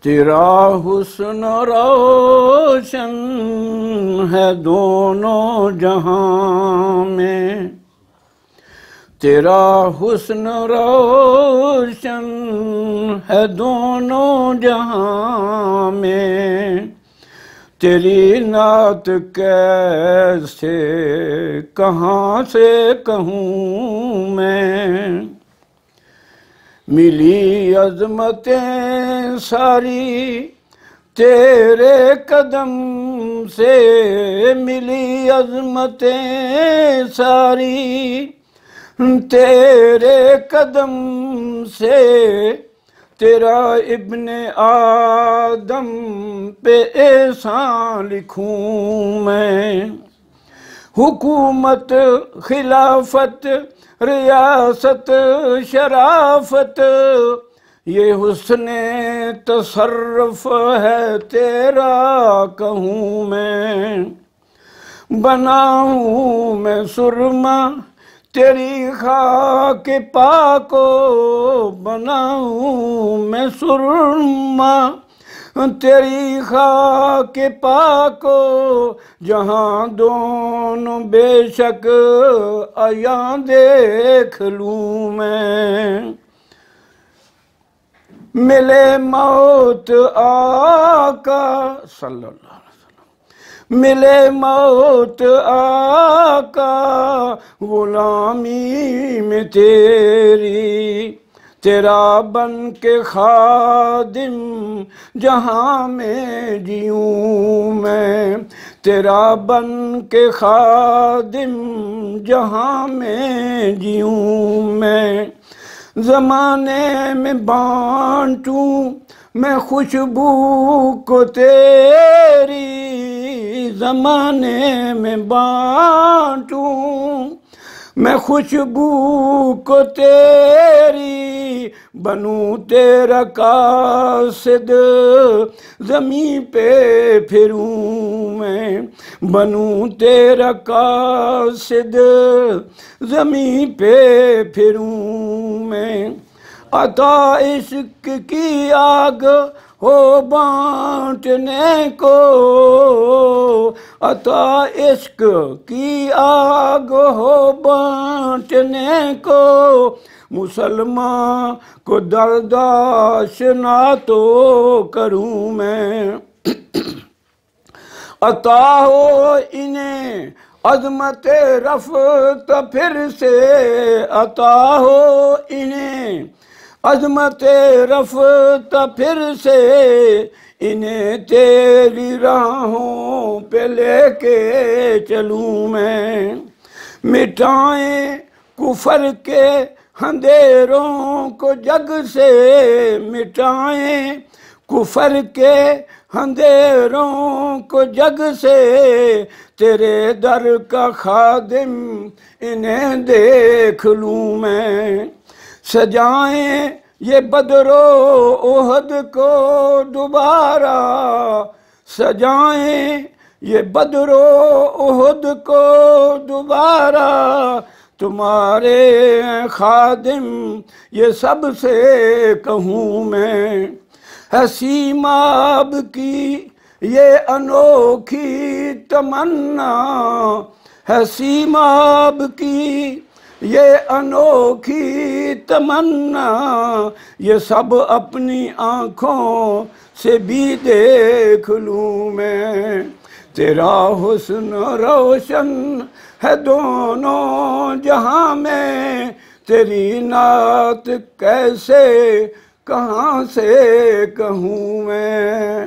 تیرا حسن روشن ہے دونوں جہاں میں، تیرا حسن روشن ہے دونوں جہاں میں، تیری نعت کیسے کہاں سے کہوں میں، ملی عظمتیں ساری تیرے قدم سے، ملی عظمتیں ساری تیرے قدم سے، تیرا ابن آدم پہ احسان لکھوں میں، حکومت خلافت ریاست شرافت یہ حسن تصرف ہے تیرا کہوں میں، بناؤں میں سرما تیری خاک پاک کو، بناؤں میں سرما تیری خاک پاک کو، جہاں دونوں بے شک عیاں دیکھ لوں میں، ملے موت آقا صلی اللہ علیہ وسلم، ملے موت آقا غلامی میں تیری، تیرا بن کے خادم جہاں میں جیوں میں، تیرا بن کے خادم جہاں میں جیوں میں، زمانے میں بانٹوں میں خوشبو کو تیری، زمانے میں بانٹوں میں خوشبو کو تیری، بنوں تیرا قاصد زمین پہ پھروں میں، بنوں تیرا قاصد زمین پہ پھروں میں، عطا عشق کی آگ ہو بانٹنے کو، عطا عشق کی آگ ہو بانٹنے کو، مسلمان کو درد آشنا تو کروں میں، عطا ہو انہیں عظمت رفت پھر سے، عطا ہو انہیں عظمت رفت پھر سے، انہیں تیری راہوں پہ لے کے چلوں میں، مٹائیں کفر کے اندھیروں کو جگ سے، مٹائیں کفر کے اندھیروں کو جگ سے، تیرے در کا خادم انہیں دیکھ لوں میں، سجائیں یہ بدر و احد کو دوبارہ، سجائیں یہ بدر و احد کو دوبارہ، تمہارے خادم یہ سب سے کہوں میں، ہے سیماب کی یہ انوکھی تمنا، ہے سیماب کی یہ انوکھی تمنا، یہ سب اپنی آنکھوں سے بھی دیکھ لوں میں، تیرا حسن روشن ہے دونوں جہاں میں، تیری نعت کیسے کہاں سے کہوں میں۔